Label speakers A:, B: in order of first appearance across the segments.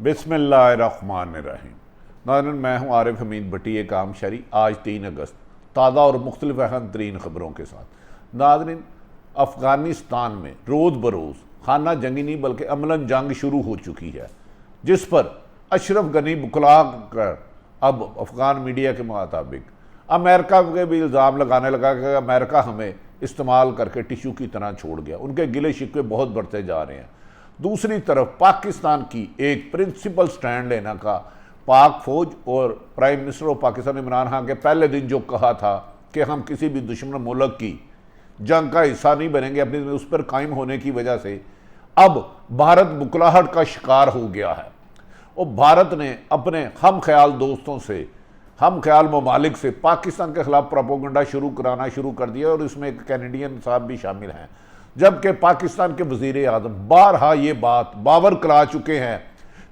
A: बिस्मिल्लाहिर्रहमानिर्रहीम। नाज़रीन, मैं हूँ आरिफ हमीद भट्टी, एक आम शहरी। आज 3 अगस्त ताज़ा और मुख्तलिफ अहम तरीन ख़बरों के साथ। नाज़रीन, अफ़गानिस्तान में रोज़ बरोज़ खाना जंगी नहीं बल्कि अमलन जंग शुरू हो चुकी है, जिस पर अशरफ गनी बुखला कर अब अफ़गान मीडिया के मुताबिक अमेरिका के भी इल्ज़ाम लगाने लगा कि अमेरिका हमें इस्तेमाल करके टिशू की तरह छोड़ गया। उनके गिले शिकवे बहुत बढ़ते जा रहे हैं। दूसरी तरफ पाकिस्तान की एक प्रिंसिपल स्टैंड लेना का पाक फौज और prime minister of Pakistan Imran Khan के पहले दिन जो कहा था कि हम किसी भी दुश्मन मुल्क की जंग का हिस्सा नहीं बनेंगे, अपनी उस पर कायम होने की वजह से अब भारत बुखलाहट का शिकार हो गया है। और भारत ने अपने हम ख्याल दोस्तों से, हम ख्याल ममालिक से पाकिस्तान के खिलाफ प्रोपेगेंडा कराना शुरू कर दिया, और इसमें एक कैनेडियन साहब भी शामिल हैं। जबकि पाकिस्तान के वज़ीर आज़म बारहा ये बात बावर करा चुके हैं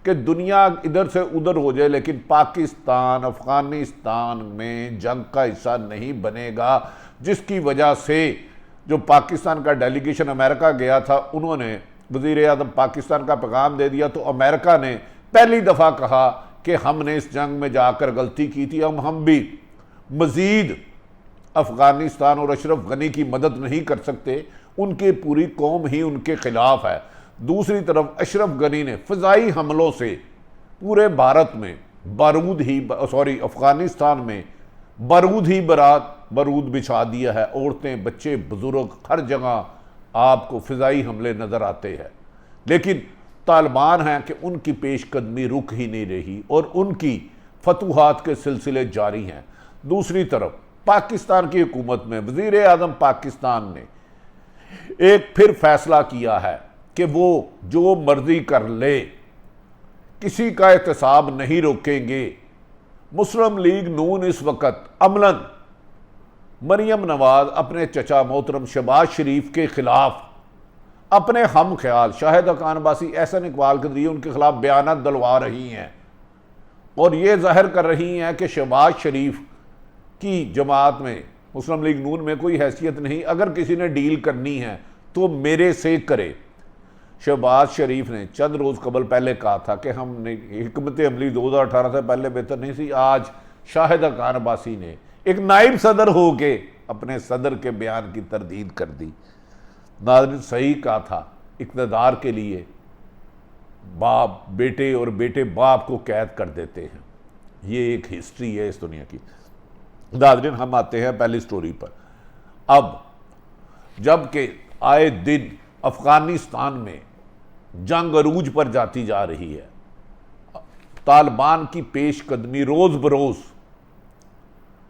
A: कि दुनिया इधर से उधर हो जाए लेकिन पाकिस्तान अफ़गानिस्तान में जंग का हिस्सा नहीं बनेगा, जिसकी वजह से जो पाकिस्तान का डेलीगेशन अमेरिका गया था, उन्होंने वज़ीर आज़म पाकिस्तान का पैगाम दे दिया। तो अमेरिका ने पहली दफ़ा कहा कि हमने इस जंग में जाकर गलती की थी, हम भी मज़ीद अफ़गानिस्तान और अशरफ गनी की मदद नहीं कर सकते, उनकी पूरी कौम ही उनके खिलाफ है। दूसरी तरफ अशरफ गनी ने फ़िज़ाई हमलों से पूरे भारत में अफ़गानिस्तान में बारूद बिछा दिया है। औरतें, बच्चे, बुजुर्ग, हर जगह आपको फ़िज़ाई हमले नज़र आते हैं। लेकिन तालिबान हैं कि उनकी पेशकदमी रुक ही नहीं रही और उनकी फतूहात के सिलसिले जारी हैं। दूसरी तरफ पाकिस्तान की हुकूमत में वज़ीर आज़म पाकिस्तान ने एक फिर फैसला किया है कि वो जो मर्जी कर ले, किसी का एहतसाब नहीं रोकेंगे। मुस्लिम लीग नून इस वक्त अमलन मरियम नवाज अपने चचा मोहतरम शहबाज शरीफ के खिलाफ अपने हम ख्याल शाहिद खान अब्बासी, एहसन इकबाल के जरिए उनके खिलाफ बयान दिलवा रही हैं और ये जाहिर कर रही हैं कि शहबाज शरीफ की जमात में, मुस्लिम लीग नून में कोई हैसियत नहीं। अगर किसी ने डील करनी है तो मेरे से करे। शहबाज शरीफ ने चंद रोज़ कबल पहले कहा था कि हमने हिकमत अमली 2018 से पहले बेहतर नहीं थी। आज शाहिद खान अब्बासी ने एक नायब सदर हो के अपने सदर के बयान की तरदीद कर दी। नाज़रीन, सही कहा था, इक़्तिदार के लिए बाप बेटे और बेटे बाप को कैद कर देते हैं। ये एक हिस्ट्री है इस दुनिया की। नाज़रीन, हम आते हैं पहली स्टोरी पर। अब जबकि आए दिन अफ़गानिस्तान में जंग अरूज पर जाती जा रही है, तालिबान की पेशकदमी रोज़ बरोज़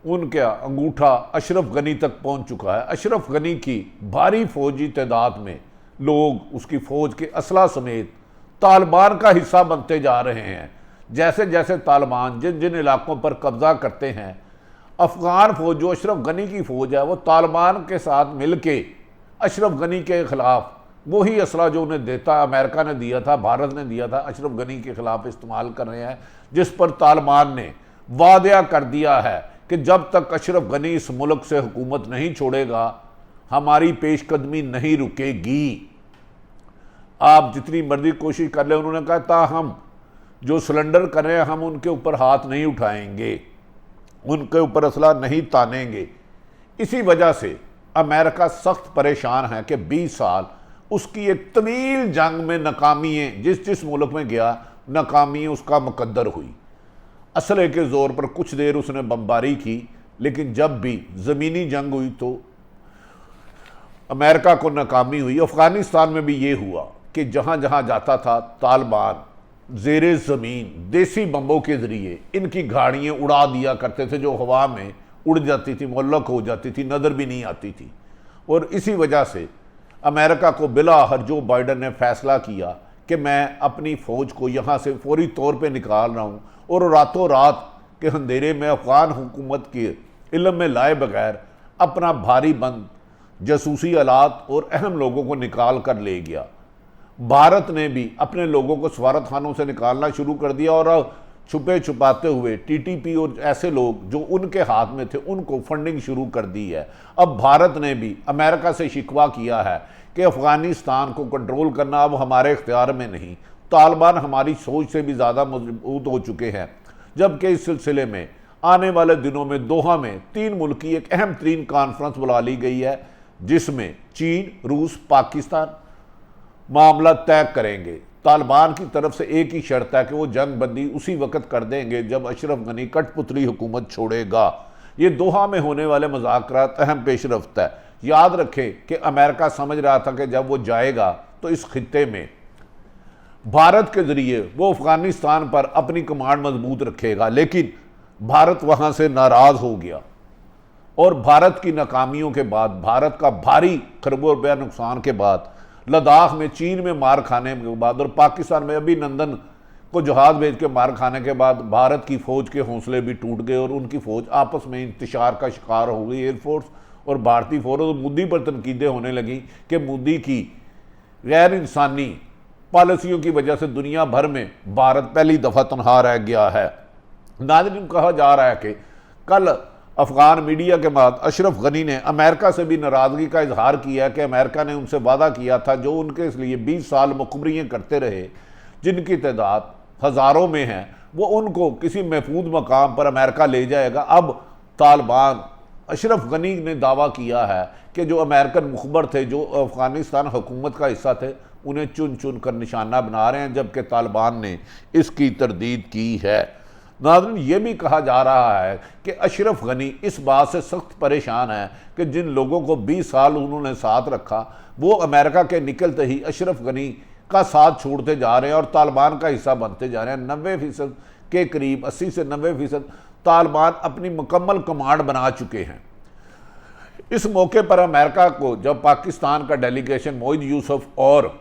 A: उनका अंगूठा अशरफ गनी तक पहुंच चुका है। अशरफ गनी की भारी फौजी तादाद में लोग उसकी फ़ौज के असला समेत तालिबान का हिस्सा बनते जा रहे हैं। जैसे जैसे तालिबान जिन जिन इलाकों पर कब्ज़ा करते हैं, अफ़गान फ़ौज जो अशरफ गनी की फ़ौज है वो तालिबान के साथ मिल के अशरफ गनी के ख़िलाफ़ वही असला जो उन्हें देता अमेरिका ने दिया था, भारत ने दिया था, अशरफ गनी के ख़िलाफ़ इस्तेमाल कर रहे हैं। जिस पर तालिबान ने वादा कर दिया है कि जब तक अशरफ गनी इस मुल्क से हुकूमत नहीं छोड़ेगा हमारी पेशकदमी नहीं रुकेगी। आप जितनी मर्जी कोशिश कर ले, उन्होंने कहा हम जो सिलेंडर कर रहे हैं हम उनके ऊपर हाथ नहीं उठाएंगे, उनके ऊपर असला नहीं तानेंगे। इसी वजह से अमेरिका सख्त परेशान है कि 20 साल उसकी एक तवील जंग में नाकामियाँ, जिस मुल्क में गया नाकामी उसका मुकद्दर हुई। असले के ज़ोर पर कुछ देर उसने बमबारी की, लेकिन जब भी ज़मीनी जंग हुई तो अमेरिका को नाकामी हुई। अफ़गानिस्तान में भी ये हुआ कि जहाँ जहाँ जाता था तालिबान ज़ेरे ज़मीन देसी बम्बों के ज़रिए इनकी गाड़ियाँ उड़ा दिया करते थे, जो हवा में उड़ जाती थी, मुअल्लक हो जाती थी, नज़र भी नहीं आती थी। और इसी वजह से अमेरिका को बिलाहर जो बाइडन ने फ़ैसला किया कि मैं अपनी फ़ौज को यहाँ से फौरी तौर पे निकाल रहा हूँ और रातों रात के अंधेरे में अफ़गान हुकूमत के इल्म में लाए बगैर अपना भारी बंद जासूसी आलात और अहम लोगों को निकाल कर ले गया। भारत ने भी अपने लोगों को सफारत खानों से निकालना शुरू कर दिया और छुपे छुपाते हुए टीटीपी और ऐसे लोग जो उनके हाथ में थे उनको फंडिंग शुरू कर दी है। अब भारत ने भी अमेरिका से शिकवा किया है कि अफ़गानिस्तान को कंट्रोल करना अब हमारे इख्तियार में नहीं, तालिबान हमारी सोच से भी ज़्यादा मजबूत हो चुके हैं, जबकि इस सिलसिले में आने वाले दिनों में दोहा में 3 मुल्क की एक अहम तरीन कॉन्फ्रेंस बुला ली गई है, जिसमें चीन, रूस, पाकिस्तान मामला तय करेंगे। तालिबान की तरफ से एक ही शर्त है कि वो जंग बंदी उसी वक्त कर देंगे जब अशरफ गनी कठपुतली हुकूमत छोड़ेगा। ये दोहा में होने वाले मुज़ाकरात अहम पेशरफ्त है। याद रखें कि अमेरिका समझ रहा था कि जब वो जाएगा तो इस खित्ते में भारत के जरिए वो अफगानिस्तान पर अपनी कमांड मजबूत रखेगा, लेकिन भारत वहां से नाराज हो गया और भारत की नाकामियों के बाद, भारत का भारी खरबों रुपया नुकसान के बाद, लद्दाख में चीन में मार खाने के बाद और पाकिस्तान में अभिनंदन को जहाज भेज के मार खाने के बाद भारत की फौज के हौसले भी टूट गए और उनकी फौज आपस में इंतशार का शिकार हो गई। एयरफोर्स और भारतीय फौज, और मोदी पर तनकीदें होने लगी कि मोदी की गैर इंसानी पॉलिसियों की वजह से दुनिया भर में भारत पहली दफ़ा तनहा रह गया है। नाज़रीन, कहा जा रहा है कि कल अफगान मीडिया के बाद अशरफ गनी ने अमेरिका से भी नाराज़गी का इजहार किया कि अमेरिका ने उनसे वादा किया था, जो उनके लिए 20 साल मुखबरियाँ करते रहे, जिनकी तादाद हज़ारों में है, वो उनको किसी महफूज मकाम पर अमेरिका ले जाएगा। अब तालिबान, अशरफ गनी ने दावा किया है कि जो अमेरिकन मुखबर थे, जो अफगानिस्तान हुकूमत का हिस्सा थे, उन्हें चुन चुन कर निशाना बना रहे हैं, जबकि तालिबान ने इसकी तरदीद की है। नाज़रीन, ये भी कहा जा रहा है कि अशरफ गनी इस बात से सख्त परेशान है कि जिन लोगों को 20 साल उन्होंने साथ रखा, वो अमेरिका के निकलते ही अशरफ गनी का साथ छोड़ते जा रहे हैं और तालिबान का हिस्सा बनते जा रहे हैं। 90% के करीब 80 से 90% तालिबान अपनी मुकम्मल कमांड बना चुके हैं। इस मौके पर अमेरिका को जब पाकिस्तान का डेलीगेशन मोइद यूसुफ और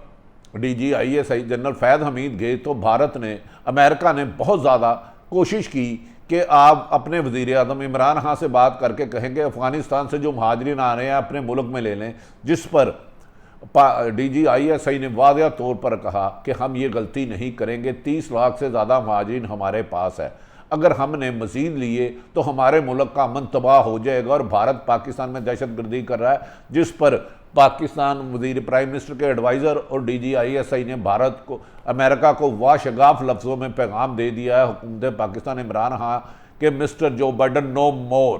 A: DGISI जनरल फैज़ हमीद गए, तो भारत ने, अमेरिका ने बहुत ज़्यादा कोशिश की कि आप अपने वज़ीर आज़म इमरान खान से बात करके कहेंगे अफ़गानिस्तान से जो महाजरीन आ रहे हैं अपने मुल्क में ले लें, जिस पर DGISI ने वाज़ेह तौर पर कहा कि हम ये गलती नहीं करेंगे। 30 लाख से ज़्यादा महाजरीन हमारे पास है, अगर हमने मज़ीद लिए तो हमारे मुल्क का अमन तबाह हो जाएगा और भारत पाकिस्तान में दहशतगर्दी कर रहा है, जिस पर पाकिस्तान वज़ीर प्राइम मिनिस्टर के एडवाइज़र और DGISI ने भारत को, अमेरिका को वाशगाफ लफ्ज़ों में पैगाम दे दिया है हुकूमत पाकिस्तान इमरान खान के mister Joe Biden, no more,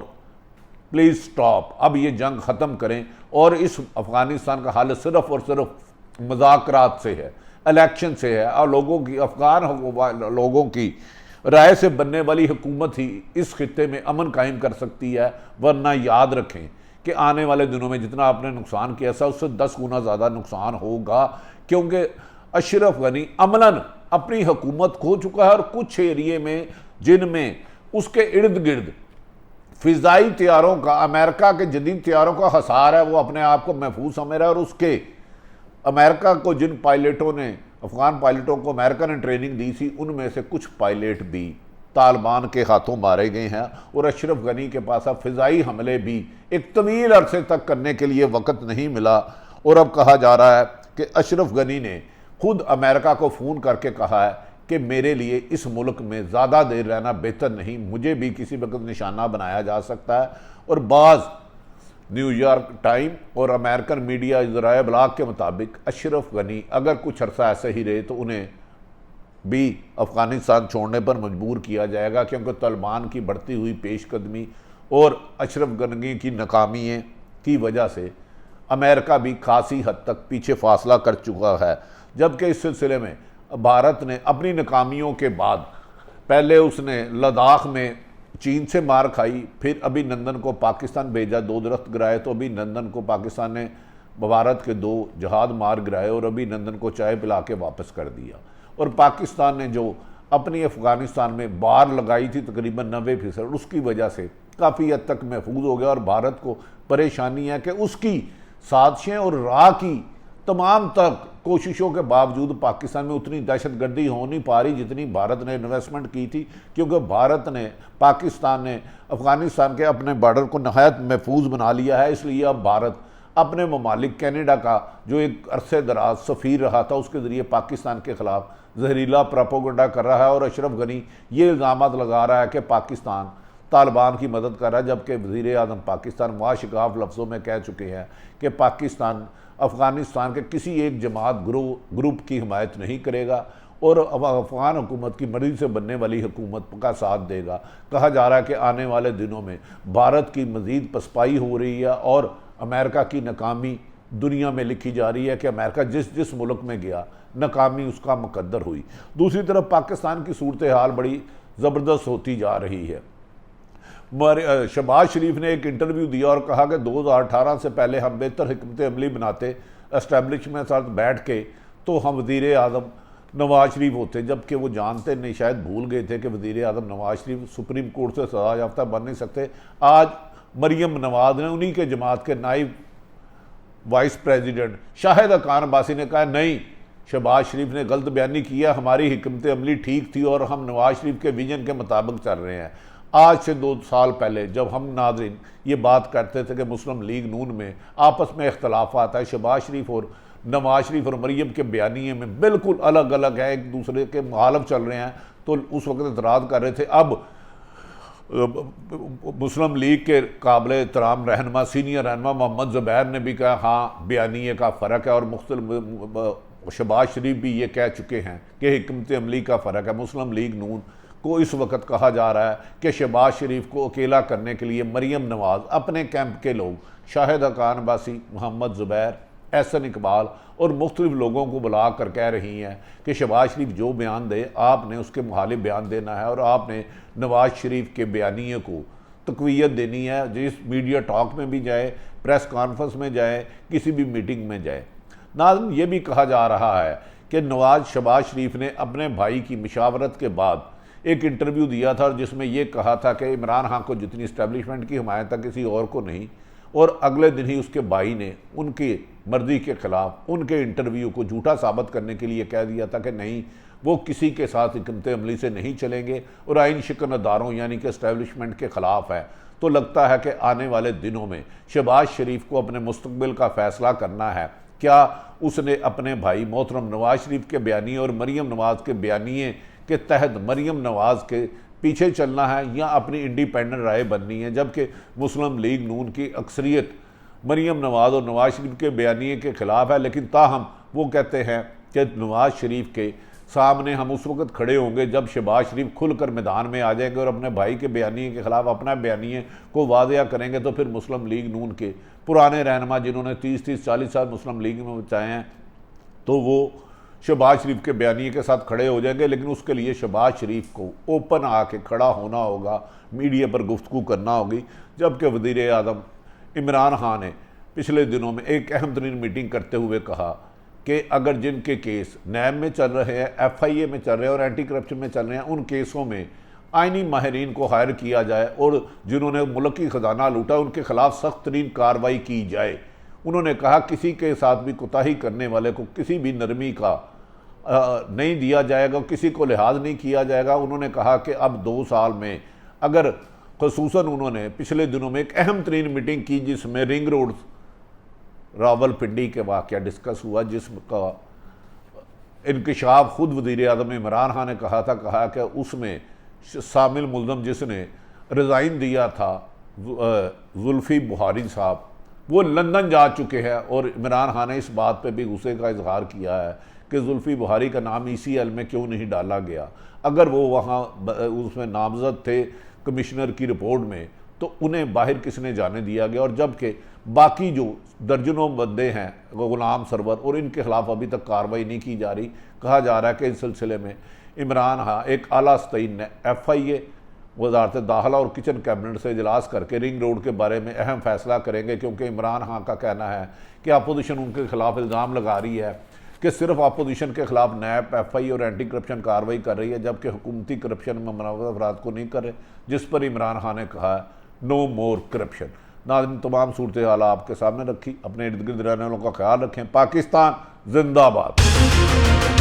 A: please stop, अब ये जंग ख़त्म करें और इस अफ़गानिस्तान का हल सिर्फ़ और सिर्फ मुज़ाकरात से है, इलेक्शन से है और लोगों की, अफ़गान लोगों की राय से बनने वाली हुकूमत ही इस खित्ते में अमन कायम कर सकती है। वरना याद रखें कि आने वाले दिनों में जितना आपने नुकसान किया था उससे 10 गुना ज़्यादा नुकसान होगा, क्योंकि अशरफ गनी अमलन अपनी हुकूमत खो चुका है और कुछ एरिए में जिनमें उसके इर्द गिर्द फ़िज़ाई तैयारों का, अमेरिका के जदीद तैयारों का हसार है, वो अपने आप को महफूज समझ रहा है। और उसके अमेरिका को जिन पायलटों ने, अफ़गान पायलटों को अमेरिका ने ट्रेनिंग दी थी, उनमें से कुछ पायलट भी तालिबान के हाथों मारे गए हैं और अशरफ गनी के पास अब फ़िज़ाई हमले भी एक तवील अरसे तक करने के लिए वक़्त नहीं मिला। और अब कहा जा रहा है कि अशरफ गनी ने खुद अमेरिका को फ़ोन करके कहा है कि मेरे लिए इस मुल्क में ज़्यादा देर रहना बेहतर नहीं, मुझे भी किसी वक्त निशाना बनाया जा सकता है। और बाज़ न्यूयॉर्क टाइम और अमेरिकन मीडिया ज़राए इबलाग के मुताबिक अशरफ गनी अगर कुछ अरसा ऐसे ही रहे तो उन्हें भी अफ़गानिस्तान छोड़ने पर मजबूर किया जाएगा, क्योंकि तालिबान की बढ़ती हुई पेशकदमी और अशरफ गनी की नाकामी की वजह से अमेरिका भी खासी हद तक पीछे फासला कर चुका है। जबकि इस सिलसिले में भारत ने अपनी नाकामियों के बाद, पहले उसने लद्दाख में चीन से मार खाई, फिर अभिनंदन को पाकिस्तान भेजा, 2 दरख्त गिराए, तो अभिनंदन को पाकिस्तान ने भारत के 2 जहाज मार गिराए और अभिनंदन को चाय पिला के वापस कर दिया। और पाकिस्तान ने जो अपनी अफ़गानिस्तान में बार लगाई थी तकरीबन 90%, उसकी वजह से काफ़ी हद तक महफूज हो गया। और भारत को परेशानी है कि उसकी साजिशें और राह की तमाम तक कोशिशों के बावजूद पाकिस्तान में उतनी दहशतगर्दी हो नहीं पा रही जितनी भारत ने इन्वेस्टमेंट की थी, क्योंकि भारत ने, पाकिस्तान ने अफ़गानिस्तान के अपने बॉर्डर को नहायत महफूज बना लिया है। इसलिए अब भारत अपने ममालिक, कनाडा का जो एक अरसे दराज सफ़ीर रहा था, उसके ज़रिए पाकिस्तान के ख़िलाफ़ जहरीला प्रोपेगेंडा कर रहा है। और अशरफ गनी ये इल्ज़ामात लगा रहा है कि पाकिस्तान तालिबान की मदद कर रहा है, जबकि वज़ीर आज़म पाकिस्तान वाशगाफ लफ्ज़ों में कह चुके हैं कि पाकिस्तान अफ़गानिस्तान के किसी एक जमात ग्रुप की हिमायत नहीं करेगा और अफगान हुकूमत की मर्जी से बनने वाली हुकूमत का साथ देगा। कहा जा रहा है कि आने वाले दिनों में भारत की मज़ीद पसपाई हो रही है और अमेरिका की नाकामी दुनिया में लिखी जा रही है कि अमेरिका जिस जिस मुल्क में गया नाकामी उसका मुकद्दर हुई। दूसरी तरफ पाकिस्तान की सूरत हाल बड़ी ज़बरदस्त होती जा रही है। शहबाज शरीफ ने एक इंटरव्यू दिया और कहा कि 2018 से पहले हम बेहतर हिकमत अमली बनाते, एस्टैब्लिशमेंट साथ बैठ के, तो हम वज़ीर आज़म नवाज शरीफ होते, जबकि वो जानते नहीं, शायद भूल गए थे कि वज़ीर आज़म नवाज शरीफ सुप्रीम कोर्ट से सजा याफ्ता बन नहीं सकते। आज मरियम नवाज ने उन्हीं के जमात के नाइब वाइस प्रेसिडेंट शाहिद खान अब्बासी ने कहा नहीं, शहबाज शरीफ ने गलत बयानी किया, हमारी हिकमत अमली ठीक थी और हम नवाज शरीफ के विजन के मुताबिक चल रहे हैं। आज से 2 साल पहले जब हम नाज़रीन ये बात करते थे कि मुस्लिम लीग नून में आपस में इख्तलाफात है, शहबाज शरीफ और नवाज शरीफ और मरियम के बयानिए में बिल्कुल अलग अलग है, एक दूसरे के मुखालिफ चल रहे हैं, तो उस वक्त एतराज़ कर रहे थे। अब मुस्लिम लीग के काबिल एहतराम रहनमा, सीनियर रहनमा मोहम्मद ज़ुबैर ने भी कहा हाँ बयानिए का फ़र्क है, और मुख्तलिफ शहबाज शरीफ भी ये कह चुके हैं कि हिकमत अमली का फ़र्क है। मुस्लिम लीग नून को इस वक्त कहा जा रहा है कि शहबाज शरीफ को अकेला करने के लिए मरियम नवाज, अपने कैंप के लोग शाहिद खान अब्बासी, मोहम्मद ज़ुबैर, एहसन इकबाल और मुख्तलिफ लोगों को बुला कर कह रही हैं कि शहबाज शरीफ जो बयान दे आपने उसके मुखालिफ बयान देना है और आपने नवाज शरीफ के बयानिए को तक़वियत देनी है। जिस मीडिया टॉक में भी जाए, प्रेस कॉन्फ्रेंस में जाए, किसी भी मीटिंग में जाए। नाज़रीन, ये भी कहा जा रहा है कि शहबाज शरीफ ने अपने भाई की मशावरत के बाद एक इंटरव्यू दिया था और जिसमें यह कहा था कि इमरान खान को जितनी इस्टेब्लिशमेंट की हिमायत है किसी और को नहीं, और अगले दिन ही उसके भाई ने उनकी मर्जी के ख़िलाफ़ उनके इंटरव्यू को झूठा साबित करने के लिए कह दिया था कि नहीं, वो किसी के साथ हिकमत अमली से नहीं चलेंगे और आइन शिकन अदारों यानी कि इस्टेब्लिशमेंट के ख़िलाफ़ है। तो लगता है कि आने वाले दिनों में शहबाज शरीफ को अपने मुस्तकबिल का फ़ैसला करना है। क्या उसने अपने भाई मोहतरम नवाज शरीफ के बयानिए और मरियम नवाज के बयानिए के तहत मरियम नवाज के पीछे चलना है या अपनी इंडिपेंडेंट राय बननी है, जबकि मुस्लिम लीग नून की अक्सरियत मरियम नवाज और नवाज शरीफ के बयानिए के ख़िलाफ़ है। लेकिन ताहम वो कहते हैं कि नवाज शरीफ के सामने हम उस वक्त खड़े होंगे जब शहबाज शरीफ खुलकर मैदान में आ जाएंगे और अपने भाई के बयानिए के ख़िलाफ़ अपना बयानिए को वादिया करेंगे। तो फिर मुस्लिम लीग नून के पुराने रहनुमा जिन्होंने 30-40 साल मुस्लिम लीग में बचाए हैं, तो वो शहबाज शरीफ के बयानिए के साथ खड़े हो जाएंगे। लेकिन उसके लिए शहबाज शरीफ को ओपन आके खड़ा होना होगा, मीडिया पर गुफ्तगू करना होगी। जबकि वज़ीर आज़म इमरान खान ने पिछले दिनों में एक अहम तरीन मीटिंग करते हुए कहा कि अगर जिनके केस नैब में चल रहे हैं, FIA में चल रहे हैं और एंटी करप्शन में चल रहे हैं, उन केसों में आइनी माहिरीन को हायर किया जाए और जिन्होंने मुल्क की ख़जाना लूटा उनके खिलाफ सख्त तरीन कार्रवाई की जाए। उन्होंने कहा किसी के साथ भी कोताही करने वाले को किसी भी नरमी का नहीं दिया जाएगा, किसी को लिहाज नहीं किया जाएगा। उन्होंने कहा कि अब 2 साल में अगर खसूसन उन्होंने पिछले दिनों में एक अहम तरीन मीटिंग की जिसमें रिंग रोड रावलपिंडी के वाक़या डिस्कस हुआ, जिसका इंकशाफ खुद वज़ीर आज़म इमरान खान ने कहा कि उसमें शामिल मुल्ज़म जिसने रिज़ाइन दिया था जुल्फ़ी बुखारी साहब, वो लंदन जा चुके हैं। और इमरान खान ने इस बात पे भी गुस्से का इजहार किया है कि जुल्फ़ी बुखारी का नाम ECL में क्यों नहीं डाला गया। अगर वो वहाँ उसमें नामजद थे कमिश्नर की रिपोर्ट में, तो उन्हें बाहर किसने जाने दिया गया। और जबकि बाकी जो दर्जनों बंदे हैं गुलाम सरवर और इनके खिलाफ अभी तक कार्रवाई नहीं की जा रही। कहा जा रहा है कि इस सिलसिले में इमरान खान एक आला सतईन ने FIA, वजारत दाखिला और किचन कैबिनेट से इजलास करके रिंग रोड के बारे में अहम फैसला करेंगे, क्योंकि इमरान खान का कहना है कि अपोजिशन उनके खिलाफ इल्ज़ाम लगा रही है कि सिर्फ अपोजिशन के खिलाफ नैब, FIA और एंटी करप्शन कार्रवाई कर रही है, जबकि हुकूमती करप्शन में मुलव्वस अफराद को नहीं कर रहे, जिस पर इमरान खान ने कहा नो मोर करप्शन। नाज़रीन, तमाम सूरत हाल आपके सामने रखी। अपने इर्द गिर्द रहने वालों का ख्याल रखें। पाकिस्तान जिंदाबाद।